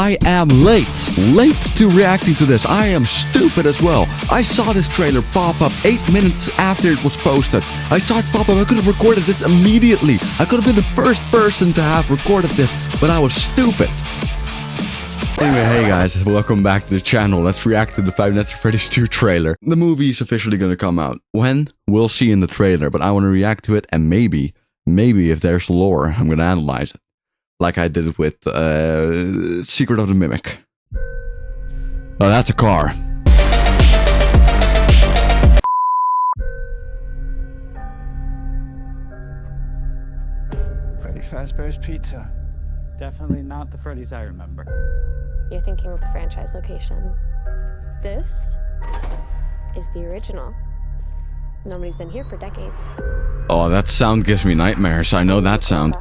I am late to reacting to this. I am stupid as well. I saw this trailer pop up 8 minutes after it was posted. I saw it pop up. I could have recorded this immediately. I could have been the first person to have recorded this, but I was stupid. Anyway, hey guys, welcome back to the channel. Let's react to the Five Nights at Freddy's 2 trailer. The movie is officially gonna come out. When? We'll see in the trailer, but I want to react to it, and maybe if there's lore, I'm gonna analyze it. Like I did with Secret of the Mimic. Oh, that's a car. Freddy Fazbear's Pizza. Definitely not the Freddy's I remember. You're thinking of the franchise location. This is the original. Nobody's been here for decades. Oh, that sound gives me nightmares. I know that sound.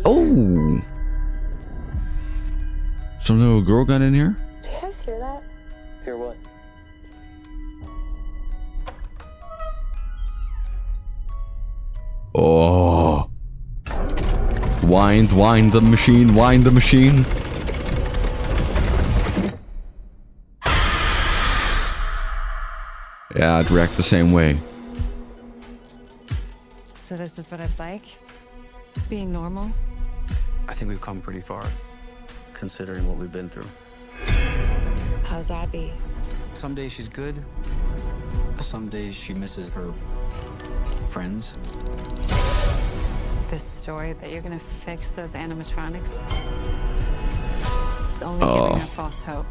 Oh! Some little girl got in here? Do you guys hear that? Hear what? Oh. Wind the machine, wind the machine. Yeah, I'd react the same way. So this is what it's like? Being normal? I think we've come pretty far, considering what we've been through. How's Abby? Some days she's good. Some days she misses her friends. This story that you're gonna fix those animatronics? It's only giving her false hope.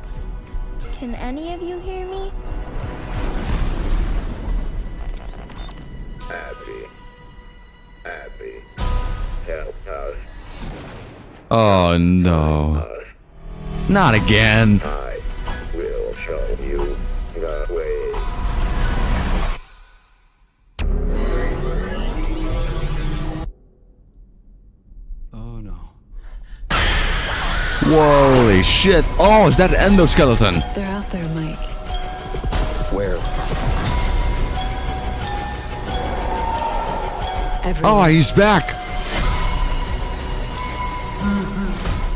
Can any of you hear me? Abby, help us. Oh no. Not again. I will show you the way. Oh no. Holy shit. Oh, is that an endoskeleton? They're out there, Mike. Where? Everywhere. Oh, he's back.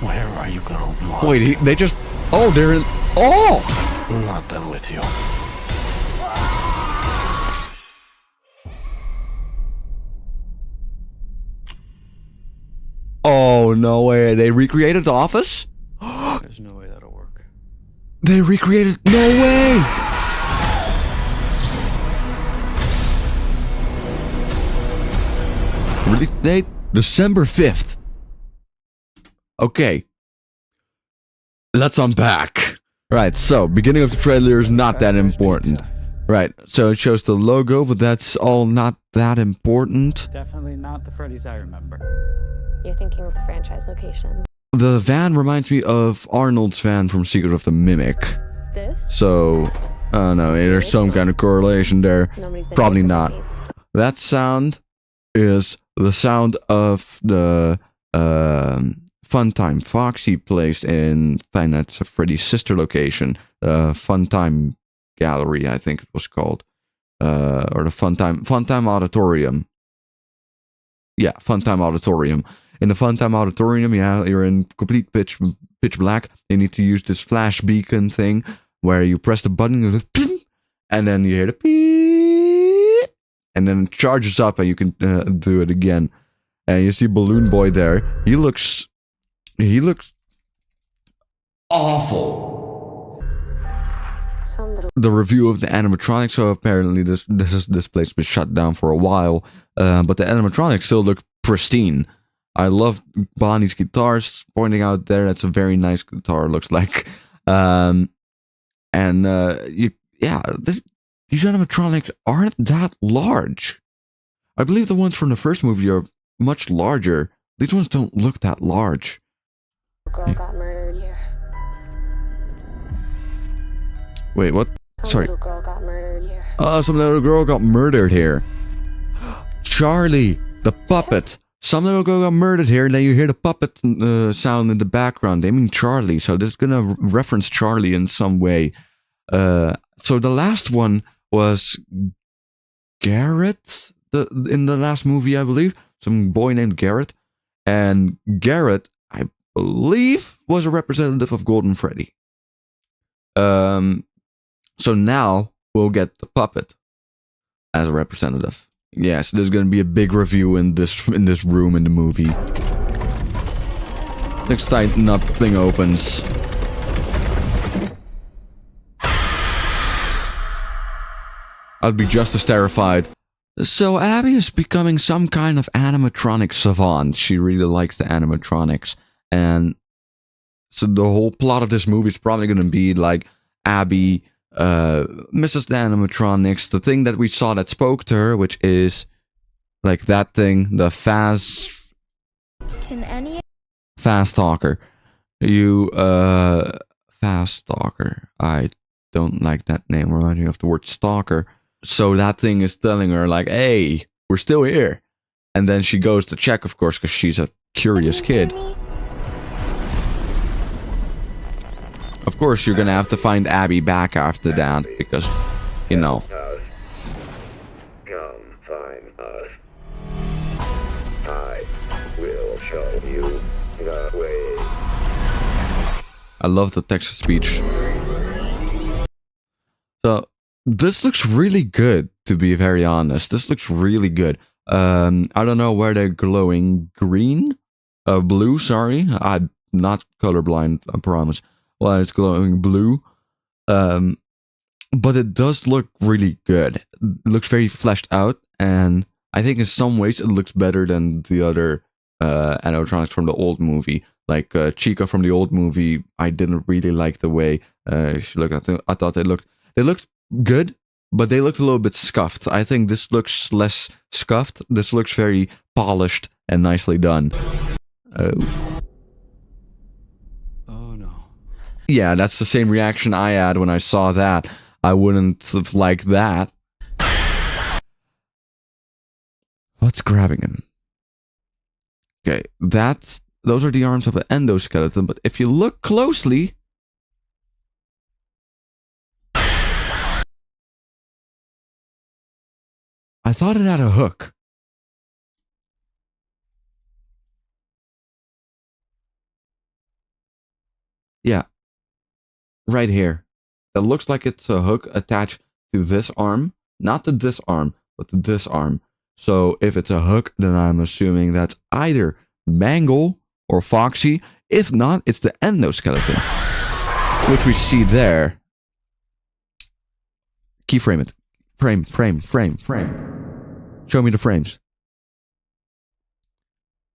Where are you gonna run? Wait, they just... Oh, they're in... Oh! I'm not done with you. Oh, no way. They recreated the office? There's no way that'll work. They recreated... No way! Release date? December 5th. Okay. Let's unpack. Right, so, beginning of the trailer is not that important. Right, so it shows the logo, but that's all not that important. Definitely not the Freddy's I remember. You're thinking of the franchise location. The van reminds me of Arnold's van from Secret of the Mimic. This? So, I don't know, there's some kind of correlation there. Nobody's been Probably here for not. decades. That sound is the sound of the Funtime Foxy place in Five Nights at Freddy's sister location. Funtime Gallery, I think it was called. Or the Funtime Auditorium. Yeah, Funtime Auditorium. In the Funtime Auditorium, yeah, you're in complete pitch black. You need to use this flash beacon thing where you press the button and then you hear the beep, and then it charges up and you can do it again. And you see Balloon Boy there. He looks awful. The review of the animatronics. So apparently this place was shut down for a while, but the animatronics still look pristine. I love Bonnie's guitars. Pointing out there, that's a very nice guitar. Looks like, yeah, these animatronics aren't that large. I believe the ones from the first movie are much larger. These ones don't look that large. Girl got murdered here. Wait, what? Sorry. Some little girl got murdered here. Some little girl got murdered here. Charlie, the puppet. Some little girl got murdered here, and then you hear the puppet sound in the background. They mean Charlie, so this is gonna reference Charlie in some way. So the last one was Garrett, in the last movie, I believe. Some boy named Garrett. And Garrett, believe was a representative of Golden Freddy. So now we'll get the puppet as a representative. Yes, there's gonna be a big review in this room in the movie. Next time nothing opens. I'd be just as terrified. So Abby is becoming some kind of animatronic savant. She really likes the animatronics. And so the whole plot of this movie is probably going to be like Abby misses the animatronics. The thing that we saw that spoke to her, which is like that thing, the fast talker. Fast talker. I don't like that name. Reminding me of the word stalker. So that thing is telling her like, hey, we're still here. And then she goes to check, of course, because she's a curious kid. Of course, you're gonna have to find Abby back after that, because, you know. Come find us. I will show you the way. I love the text-to-speech. So, this looks really good, to be very honest. This looks really good. I don't know where they're glowing green? Blue, sorry. I'm not colorblind, I promise. Well, it's glowing blue. But it does look really good. It looks very fleshed out, and I think in some ways it looks better than the other animatronics from the old movie. Like Chica from the old movie, I didn't really like the way she looked. I thought they looked good, but they looked a little bit scuffed. I think this looks less scuffed. This looks very polished and nicely done. Oh no. Yeah, that's the same reaction I had when I saw that. I wouldn't have liked that. What's grabbing him? Okay, those are the arms of an endoskeleton, but if you look closely, I thought it had a hook. Yeah. Right here. It looks like it's a hook attached to this arm. Not to this arm, but to this arm. So if it's a hook, then I'm assuming that's either Mangle or Foxy. If not, it's the endoskeleton, which we see there. Keyframe it. Frame. Show me the frames.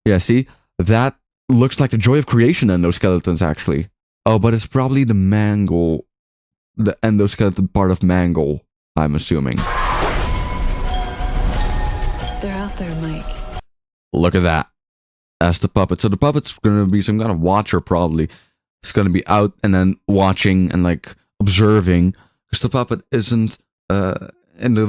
Yeah, see? That looks like the Joy of Creation endoskeletons, actually. Oh, but it's probably the Mangle, the endoskeleton part of Mangle, I'm assuming. They're out there, Mike. Look at that. That's the puppet. So the puppet's gonna be some kind of watcher, probably. It's gonna be out and then watching and like observing. Because the puppet isn't in the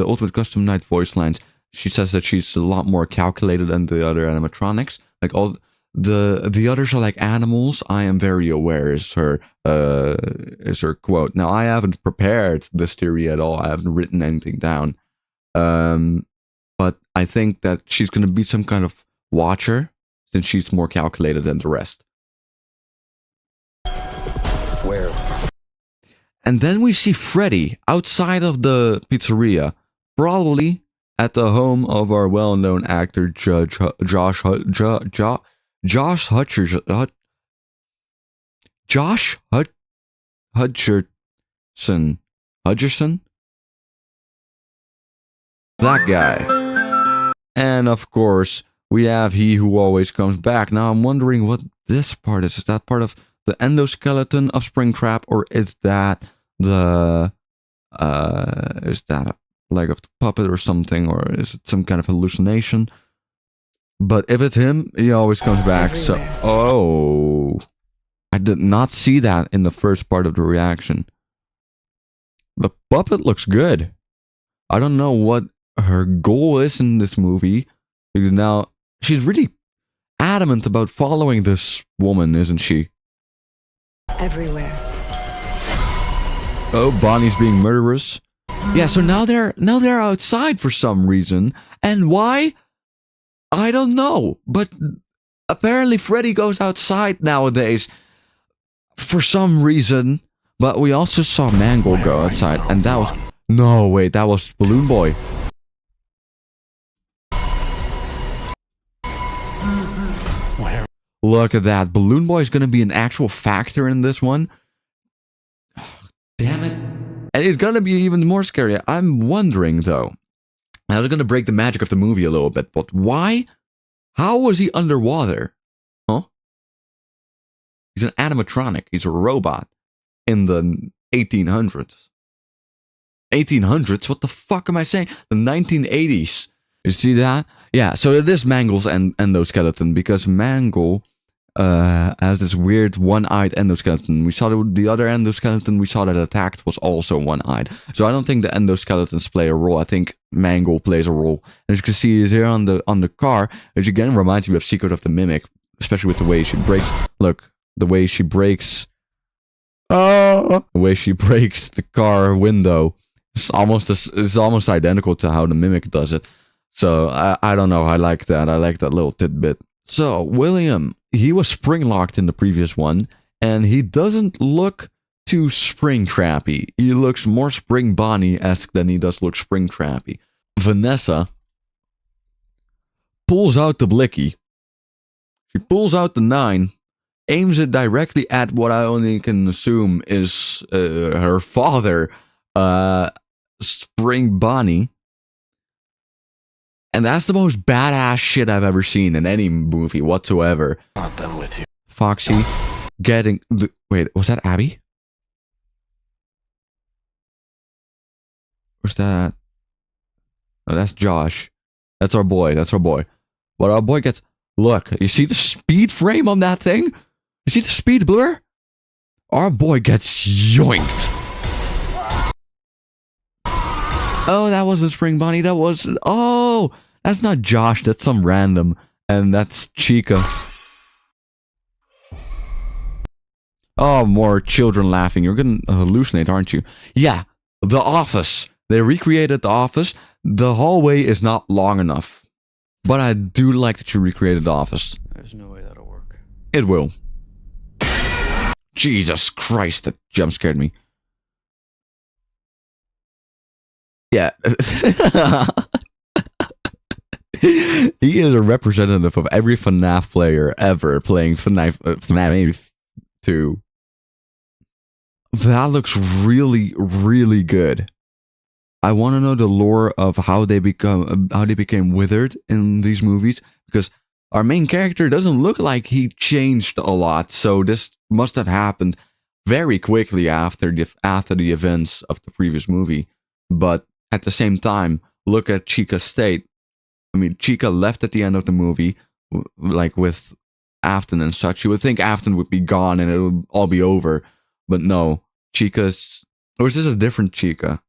Ultimate Custom Night voice lines. She says that she's a lot more calculated than the other animatronics. Like all the others are like animals. I am very aware is her quote. Now I haven't prepared this theory at all. I haven't written anything down. But I think that she's gonna be some kind of watcher since she's more calculated than the rest. Where? And then we see Freddy outside of the pizzeria, probably at the home of our well-known actor Josh Hutcherson. That guy. And of course, we have He Who Always Comes Back. Now I'm wondering what this part is. Is that part of the endoskeleton of Springtrap, or is that a leg of the puppet or something, or is it some kind of hallucination? But if it's him, he always comes back. Everywhere. So, I did not see that in the first part of the reaction. The puppet looks good. I don't know what her goal is in this movie, because now she's really adamant about following this woman, isn't she? Everywhere. Oh, Bonnie's being murderous. Yeah, so now they're outside for some reason. And why? I don't know. But Apparently, Freddy goes outside nowadays for some reason. But we also saw Mangle go outside, and that was... No, wait, that was Balloon Boy. Where? Look at that. Balloon Boy is going to be an actual factor in this one. Damn it. And it's going to be even more scary. I'm wondering, though. I was going to break the magic of the movie a little bit, but why? How was he underwater? Huh? He's an animatronic. He's a robot in the 1800s. 1800s? What the fuck am I saying? The 1980s. You see that? Yeah, so it is Mangle's endoskeleton, because Mangle has this weird one-eyed endoskeleton. We saw the other endoskeleton we saw that attacked was also one-eyed. So I don't think the endoskeletons play a role. I think Mangle plays a role. And as you can see, he's here on the car, which again reminds me of Secret of the Mimic, especially with the way she breaks. Look, the way she breaks. The way she breaks the car window. It's almost identical to how the Mimic does it. So I don't know. I like that. I like that little tidbit. So William, he was spring locked in the previous one, and he doesn't look too spring trappy. He looks more Spring Bonnie-esque than he does look spring trappy. Vanessa pulls out the blicky. She pulls out the 9, aims it directly at what I only can assume is her father, Spring Bonnie. And that's the most badass shit I've ever seen in any movie whatsoever. Not done with you. Foxy getting... Wait, was that Abby? Where's that? Oh, that's Josh. That's our boy. That's our boy. But our boy gets... Look, you see the speed frame on that thing? You see the speed blur? Our boy gets yoinked. Oh, that wasn't Spring Bonnie. That was... Oh, that's not Josh. That's some random. And that's Chica. Oh, more children laughing. You're going to hallucinate, aren't you? Yeah, The Office. They recreated The Office. The hallway is not long enough. But I do like that you recreated The Office. There's no way that'll work. It will. Jesus Christ, that jump scared me. Yeah. He is a representative of every FNAF player ever playing FNAF 2. That looks really, really good. I want to know the lore of how they became withered in these movies, because our main character doesn't look like he changed a lot. So this must have happened very quickly after the events of the previous movie. But at the same time, look at Chica's state. I mean, Chica left at the end of the movie, like with Afton and such. You would think Afton would be gone and it would all be over. But no, Chica's... Or is this a different Chica?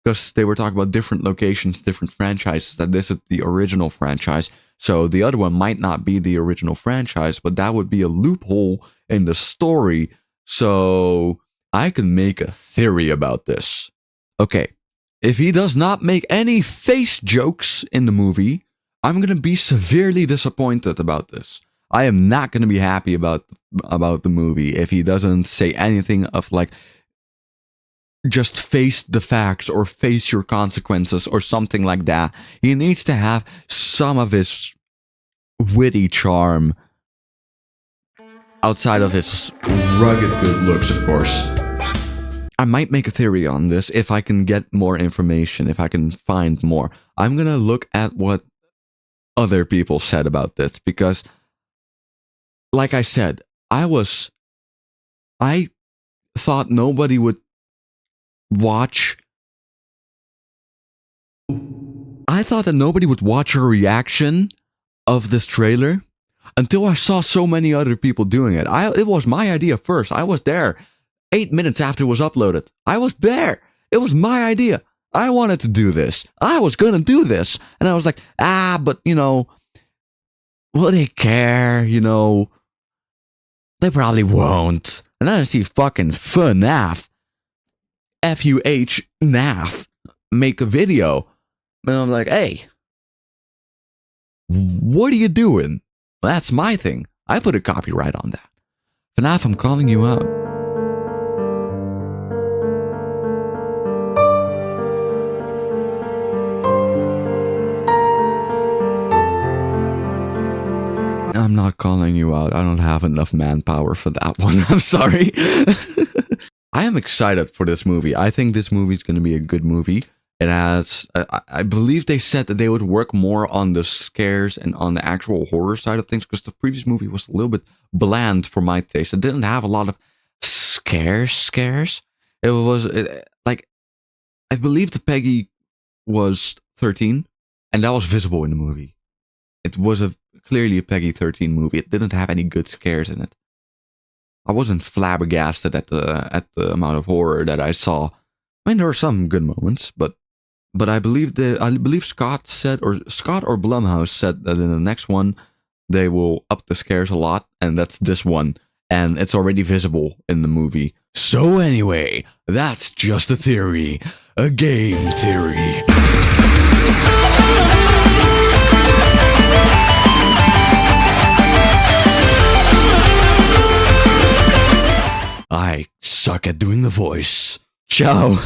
Because they were talking about different locations, different franchises, that this is the original franchise. So the other one might not be the original franchise, but that would be a loophole in the story. So I can make a theory about this. Okay, if he does not make any face jokes in the movie, I'm going to be severely disappointed about this. I am not going to be happy about the movie if he doesn't say anything of like, just face the facts or face your consequences or something like that. He needs to have some of his witty charm outside of his rugged good looks, of course. I might make a theory on this if I can get more information, if I can find more. I'm gonna look at what other people said about this, because, like I said, I thought nobody would watch. I thought that nobody would watch a reaction of this trailer until I saw so many other people doing it. It was my idea first. I was there 8 minutes after it was uploaded. I was there. It was my idea. I wanted to do this. I was gonna do this. And I was like, but you know, will they care? You know, they probably won't. And then I see fucking FNAF. FUH NAF make a video. And I'm like, hey, What are you doing? That's my thing. I put a copyright on that. FNAF, I'm calling you out. I'm not calling you out. I don't have enough manpower for that one. I'm sorry. I am excited for this movie. I think this movie is going to be a good movie. It has, I believe they said that they would work more on the scares and on the actual horror side of things, because the previous movie was a little bit bland for my taste. It didn't have a lot of scares. It was like, I believe the Peggy was 13, and that was visible in the movie. It was clearly a Peggy 13 movie. It didn't have any good scares in it. I wasn't flabbergasted at the amount of horror that I saw. I mean, there were some good moments, but I believe Scott or Blumhouse said that in the next one they will up the scares a lot, and that's this one, and it's already visible in the movie. So anyway, that's just a theory, a game theory. I suck at doing the voice. Ciao.